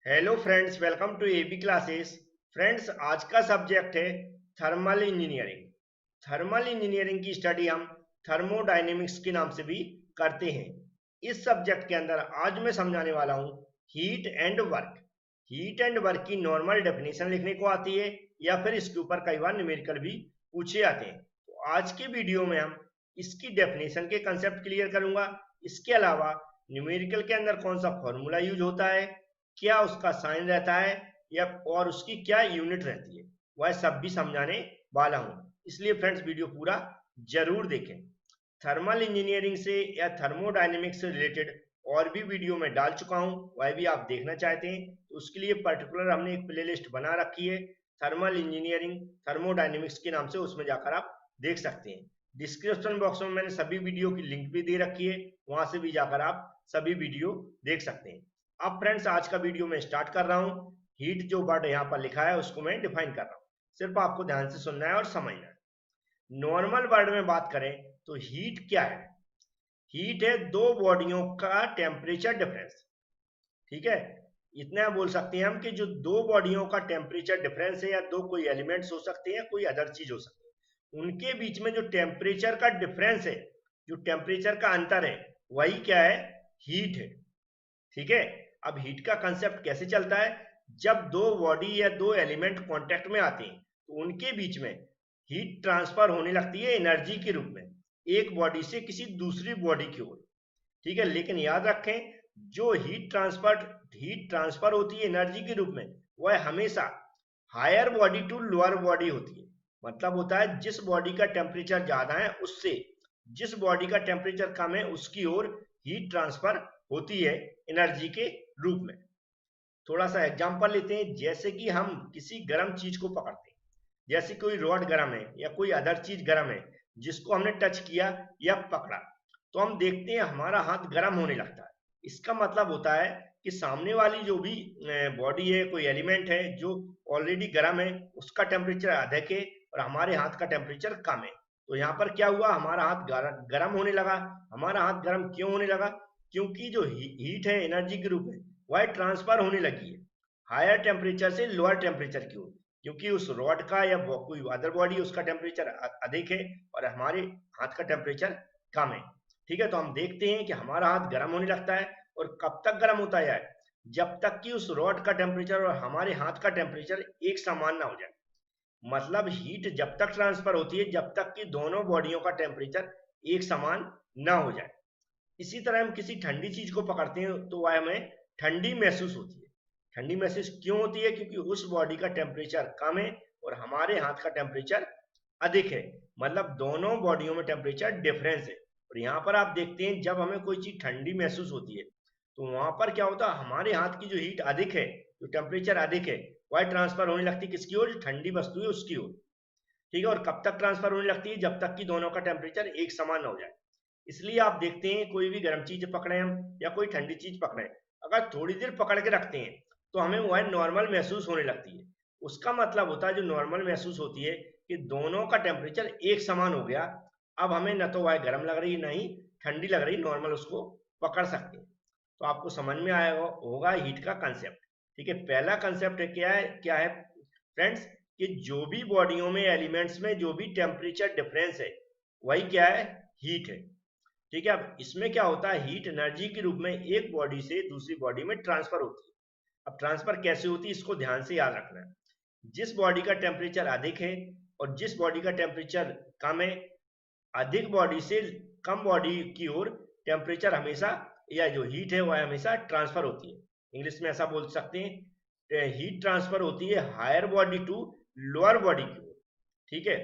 Hello friends, welcome to AB classes. Friends, आज का subject है थर्मल इंजीनियरिंग। थर्मल इंजीनियरिंग की स्टडी हम थर्मोडायनेमिक्स के नाम से भी करते हैं। इस सब्जेक्ट के अंदर आज मैं समझाने वाला हूँ heat and work. Heat and work की नॉर्मल डेफिनेशन लिखने को आती है या फिर इसके ऊपर कई बार न्यूमेरिकल भी पूछे आते हैं। तो आज के वीडियो में हम इसकी डेफिनेशन के कंसेप्ट क्लियर करूंगा। इसके अलावा न्यूमेरिकल के अंदर कौन सा फॉर्मूला यूज होता है, क्या उसका साइन रहता है या और उसकी क्या यूनिट रहती है, वह सब भी समझाने वाला हूं। इसलिए फ्रेंड्स, वीडियो पूरा जरूर देखें। थर्मल इंजीनियरिंग से या थर्मोडायनेमिक्स से रिलेटेड और भी वीडियो में डाल चुका हूं, वह भी आप देखना चाहते हैं तो उसके लिए पर्टिकुलर हमने एक प्लेलिस्ट बना रखी है, थर्मल इंजीनियरिंग थर्मोडायनेमिक्स के नाम से। उसमें जाकर आप देख सकते हैं। डिस्क्रिप्शन बॉक्स में मैंने सभी वीडियो की लिंक भी दे रखी है, वहां से भी जाकर आप सभी वीडियो देख सकते हैं। अब फ्रेंड्स, आज का वीडियो मैं स्टार्ट कर रहा हूं। हीट जो वर्ड यहाँ पर लिखा है उसको मैं डिफाइन कर रहा हूं, सिर्फ आपको ध्यान से सुनना है और समझना है। नॉर्मल वर्ड में बात करें तो हीट क्या है? हीट है दो बॉडियों का टेम्परेचर डिफरेंस। ठीक है, इतना बोल सकते हैं हम कि जो दो बॉडियों का टेम्परेचर डिफरेंस है, या दो कोई एलिमेंट्स हो सकते हैं, कोई अदर चीज हो सकती है, उनके बीच में जो टेम्परेचर का डिफरेंस है, जो टेम्परेचर का अंतर है, वही क्या है? हीट है। ठीक है। अब हीट का कंसेप्ट कैसे चलता है? जब दो बॉडी या दो एलिमेंट कांटेक्ट में आते हैं तो उनके बीच में हीट ट्रांसफर होने लगती है एनर्जी के रूप में, एक बॉडी से किसी दूसरी बॉडी की ओर। ठीक है, लेकिन याद रखें, जो हीट ट्रांसफर होती है एनर्जी के रूप में, वह हमेशा higher body to lower body होती है। मतलब होता है जिस बॉडी का टेम्परेचर ज्यादा है उससे जिस बॉडी का टेम्परेचर कम है उसकी ओर हीट ट्रांसफर होती है एनर्जी के रूप में। थोड़ा सा एग्जांपल लेते हैं। जैसे कि हम किसी गर्म चीज को पकड़ते हैं, जैसे कोई रॉड गर्म है या कोई अदर चीज गर्म है, जिसको हमने टच किया या पकड़ा, तो हम देखते हैं हमारा हाथ गर्म होने लगता है। इसका मतलब होता है कि सामने वाली जो भी बॉडी है, कोई एलिमेंट है जो ऑलरेडी गर्म है, उसका टेम्परेचर अधिक है और हमारे हाथ का टेम्परेचर कम है। तो यहाँ पर क्या हुआ? हमारा हाथ गर्म होने लगा। हमारा हाथ गर्म क्यों होने लगा? क्योंकि जो हीट है एनर्जी के रूप में, वह ट्रांसफर होने लगी है हायर टेम्परेचर से लोअर टेम्परेचर की ओर, क्योंकि उस रॉड का या कोई अदर बॉडी उसका टेम्परेचर अधिक है और हमारे हाथ का टेम्परेचर कम है। ठीक है, तो हम देखते हैं कि हमारा हाथ गर्म होने लगता है। और कब तक गर्म होता है? जब तक कि उस रॉड का टेम्परेचर और हमारे हाथ का टेम्परेचर एक समान ना हो जाए। मतलब हीट जब तक ट्रांसफर होती है जब तक कि दोनों बॉडियों का टेम्परेचर एक समान ना हो जाए। इसी तरह हम किसी ठंडी चीज को पकड़ते हैं तो वह हमें ठंडी महसूस होती है। ठंडी महसूस क्यों होती है? क्योंकि उस बॉडी का टेम्परेचर कम है और हमारे हाथ का टेम्परेचर अधिक है। मतलब दोनों बॉडियों में टेम्परेचर डिफरेंस है। और यहाँ पर आप देखते हैं, जब हमें कोई चीज ठंडी महसूस होती है तो वहां पर क्या होता है? हमारे हाथ की जो हीट अधिक है, जो टेम्परेचर अधिक है, वह ट्रांसफर होने लगती है किसकी ओर? जो ठंडी वस्तु है उसकी ओर। ठीक है, और कब तक ट्रांसफर होने लगती है? जब तक कि दोनों का टेम्परेचर एक समान ना हो जाए। इसलिए आप देखते हैं, कोई भी गर्म चीज पकड़े हम या कोई ठंडी चीज पकड़े, अगर थोड़ी देर पकड़ के रखते हैं तो हमें वह नॉर्मल महसूस होने लगती है। उसका मतलब होता है, जो नॉर्मल महसूस होती है कि दोनों का टेम्परेचर एक समान हो गया। अब हमें न तो वह गर्म लग रही, ना ही ठंडी लग रही, नॉर्मल उसको पकड़ सकते हैं। तो आपको समझ में आया होगा हीट का कंसेप्ट। ठीक है, पहला कंसेप्ट है क्या है फ्रेंड्स? कि जो भी बॉडियों में, एलिमेंट्स में जो भी टेम्परेचर डिफरेंस है, वही क्या है? हीट है। ठीक है, अब इसमें क्या होता है? हीट एनर्जी के रूप में एक बॉडी से दूसरी बॉडी में ट्रांसफर होती है। अब ट्रांसफर कैसे होती है इसको ध्यान से याद रखना है। जिस बॉडी का टेम्परेचर अधिक है और जिस बॉडी का टेम्परेचर कम है, अधिक बॉडी से कम बॉडी की ओर टेम्परेचर हमेशा, या जो हीट है वह हमेशा ट्रांसफर होती है। इंग्लिश में ऐसा बोल सकते हैं, हीट ट्रांसफर होती है higher body to lower body की ओर। ठीक है।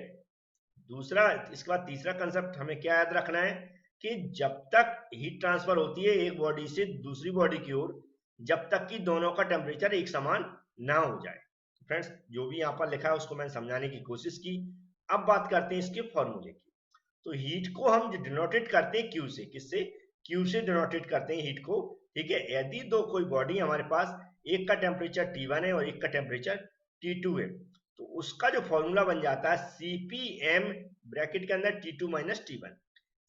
दूसरा, इसके बाद तीसरा कंसेप्ट हमें क्या याद रखना है? कि जब तक हीट ट्रांसफर होती है एक बॉडी से दूसरी बॉडी की ओर, जब तक कि दोनों का टेम्परेचर एक समान ना हो जाए। फ्रेंड्स, जो भी यहाँ पर लिखा है उसको मैंने समझाने की कोशिश की। अब बात करते हैं इसके फॉर्मूले की। तो हीट को हम डिनोटेट करते हैं क्यू से। किससे? क्यू से डिनोटेट करते हैं हीट को। ठीक है, यदि दो कोई बॉडी हमारे पास, एक का टेम्परेचर T1 है और एक का टेम्परेचर T2 है, तो उसका जो फॉर्मूला बन जाता है CPM, ब्रैकेट के अंदर T2 माइनस T1।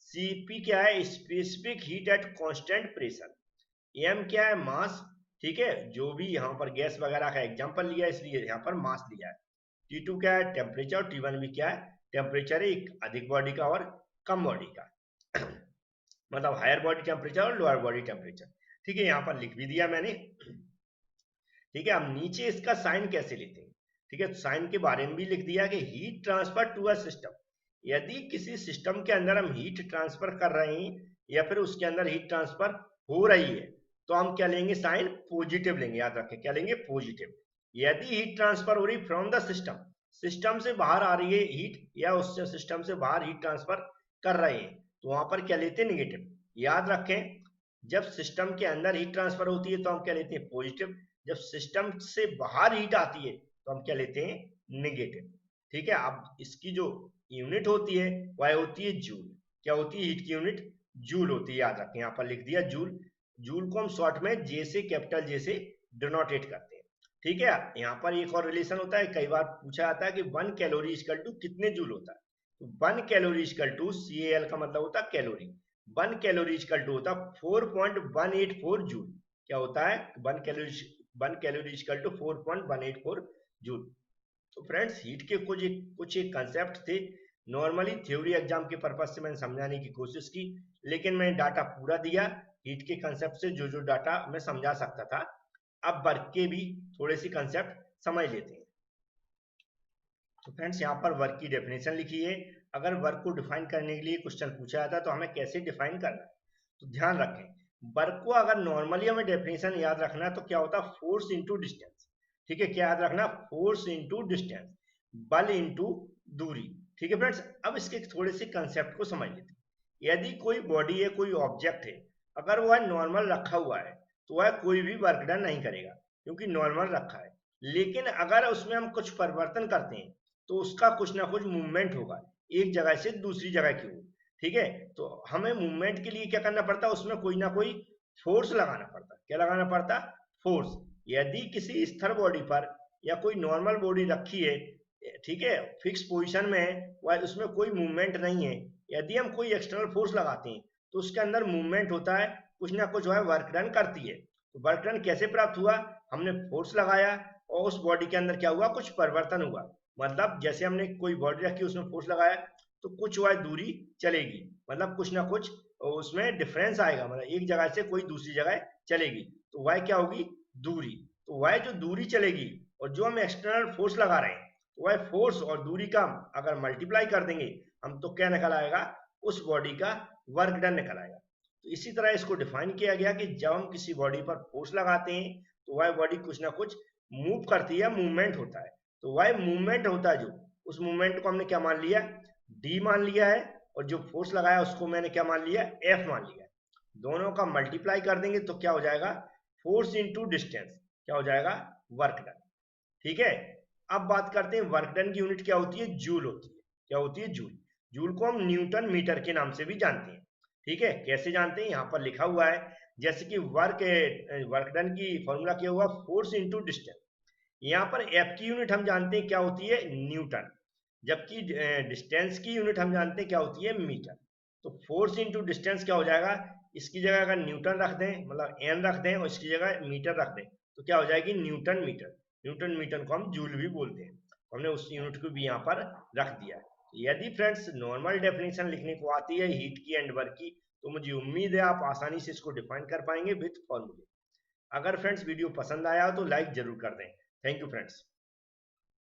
CP क्या है? Specific heat at constant pressure. M क्या है? मास। ठीक है, जो भी यहाँ पर गैस वगैरह का एग्जांपल लिया है इसलिए यहाँ पर मास लिया है। T2 क्या है, टेम्परेचर, और T1 भी क्या है, टेम्परेचर है, एक अधिक बॉडी का और कम बॉडी का मतलब हायर बॉडी टेम्परेचर और लोअर बॉडी टेम्परेचर। ठीक है, यहाँ पर लिख भी दिया मैंने। ठीक है, अब नीचे इसका साइन कैसे लेते हैं। ठीक है, साइन के बारे में भी लिख दिया कि heat transfer to a system. यदि किसी सिस्टम के अंदर हम हीट ट्रांसफर कर रहे हैं या फिर उसके अंदर हीट ट्रांसफर हो रही है तो हम क्या लेंगे, साइन पॉजिटिव लेंगे। याद रखें, क्या लेंगे, पॉजिटिव। यदि हीट ट्रांसफर हो रही फ्रॉम द सिस्टम, सिस्टम से बाहर आ रही है हीट या उससे सिस्टम से बाहर हीट ट्रांसफर कर रहे हैं तो वहां पर क्या लेते हैं, निगेटिव। याद रखें, जब सिस्टम के अंदर हीट ट्रांसफर होती है तो हम क्या लेते हैं, पॉजिटिव। जब सिस्टम से बाहर हीट आती है तो हम क्या लेते हैं, नेगेटिव। ठीक है, अब इसकी जो यूनिट होती है वह होती है जूल। क्या होती है, हीट की यूनिट जूल होती है। याद रखें, यहाँ पर लिख दिया जूल। जूल को हम शॉर्ट में जे से, कैपिटल जे से डिनोटेट करते हैं। ठीक है, यहाँ पर एक और रिलेशन होता है, कई बार पूछा जाता है कि 1 कैलोरी इक्वल टू कितने जूल होता है। तो 1 कैलोरी इक्वल टू, CAL का मतलब होता है कैलोरी, 1 कैलोरी इक्वल टू होता है 4.184 जूल। क्या होता है, 1 कैलोरी इक्वल टू 4.184 जूल। तो फ्रेंड्स, हीट के कुछ एक कंसेप्ट थे। नॉर्मली थ्योरी एग्जाम के पर्पज से मैंने समझाने की कोशिश की, लेकिन मैंने डाटा पूरा दिया हीट के कंसेप्ट से, जो जो डाटा मैं समझा सकता था। अब वर्क के भी थोड़े से कंसेप्ट समझ लेते हैं। तो फ्रेंड्स, यहाँ पर वर्क की डेफिनेशन लिखी है। अगर वर्क को डिफाइन करने के लिए क्वेश्चन पूछा जाता है तो हमें कैसे डिफाइन करना है, तो ध्यान रखें, वर्क को अगर नॉर्मली हमें डेफिनेशन याद रखना है तो क्या होता है, फोर्स इंटू डिस्टेंस। ठीक है, क्या याद रखना, फोर्स इंटू डिस्टेंस, बल इंटू दूरी। ठीक है फ्रेंड्स, अब इसके थोड़े से कंसेप्ट को समझ लेते हैं। यदि कोई बॉडी है, कोई ऑब्जेक्ट है, अगर वह नॉर्मल रखा हुआ है तो वह कोई भी वर्क डन नहीं करेगा क्योंकि नॉर्मल रखा है। लेकिन अगर उसमें हम कुछ परिवर्तन करते हैं तो उसका कुछ ना कुछ मूवमेंट होगा, एक जगह से दूसरी जगह की ओर। ठीक है, तो हमें मूवमेंट के लिए क्या करना पड़ता है, उसमें कोई ना कोई फोर्स लगाना पड़ता है। क्या लगाना पड़ता, फोर्स। यदि किसी स्थिर बॉडी पर या कोई नॉर्मल बॉडी रखी है, ठीक है, फिक्स पोजीशन में है, वह उसमें कोई मूवमेंट नहीं है, यदि हम कोई एक्सटर्नल फोर्स लगाते हैं तो उसके अंदर मूवमेंट होता है, कुछ ना कुछ वह वर्क डन करती है। तो वर्क डन कैसे प्राप्त हुआ, हमने फोर्स लगाया और उस बॉडी के अंदर क्या हुआ, कुछ परिवर्तन हुआ। मतलब जैसे हमने कोई बॉडी रखी, उसमें फोर्स लगाया तो कुछ वह दूरी चलेगी, मतलब कुछ ना कुछ उसमें डिफरेंस आएगा, मतलब एक जगह से कोई दूसरी जगह चलेगी तो वह क्या होगी, दूरी। तो वह जो दूरी चलेगी और जो हम एक्सटर्नल फोर्स लगा रहे हैं, तो वह फोर्स और दूरी का अगर मल्टीप्लाई कर देंगे हम तो क्या निकल आएगा, उस बॉडी का वर्क डन निकल आएगा। तो इसी तरह इसको डिफाइन किया गया कि जब हम किसी बॉडी पर फोर्स लगाते हैं तो वह बॉडी कुछ ना कुछ मूव करती है, मूवमेंट होता है। तो वह मूवमेंट होता है, जो उस मूवमेंट को हमने क्या मान लिया, डी मान लिया है, और जो फोर्स लगाया उसको मैंने क्या मान लिया, एफ मान लिया। दोनों का मल्टीप्लाई कर देंगे तो क्या हो जाएगा, फोर्स इंटू डिस्टेंस, क्या हो जाएगा, वर्क डन। ठीक है, अब बात करते हैं वर्क डन की यूनिट क्या होती है, जूल होती है। क्या होती है, जूल। जूल को हम न्यूटन मीटर के नाम से भी जानते हैं। ठीक है, कैसे जानते हैं, यहाँ पर लिखा हुआ है, जैसे कि वर्क डन की फॉर्मूला क्या हुआ, फोर्स इंटू डिस्टेंस। यहाँ पर एफ की यूनिट हम जानते हैं क्या होती है, न्यूटन, जबकि डिस्टेंस की यूनिट हम जानते हैं क्या होती है, मीटर। तो फोर्स इंटू डिस्टेंस क्या हो जाएगा, इसकी जगह अगर न्यूटन रख दें, मतलब एन रख दें, और इसकी जगह मीटर रख दें तो क्या हो जाएगी, न्यूटन मीटर। न्यूटन मीटर को हम जूल भी बोलते हैं, हमने उस यूनिट को भी यहाँ पर रख दिया है। यदि फ्रेंड्स नॉर्मल डेफिनेशन लिखने को आती है हीट की एंड वर्क की तो मुझे उम्मीद है आप आसानी से इसको डिफाइन कर पाएंगे विथ फॉर्मूले। अगर फ्रेंड्स वीडियो पसंद आया हो तो लाइक जरूर कर दें। Thank you friends.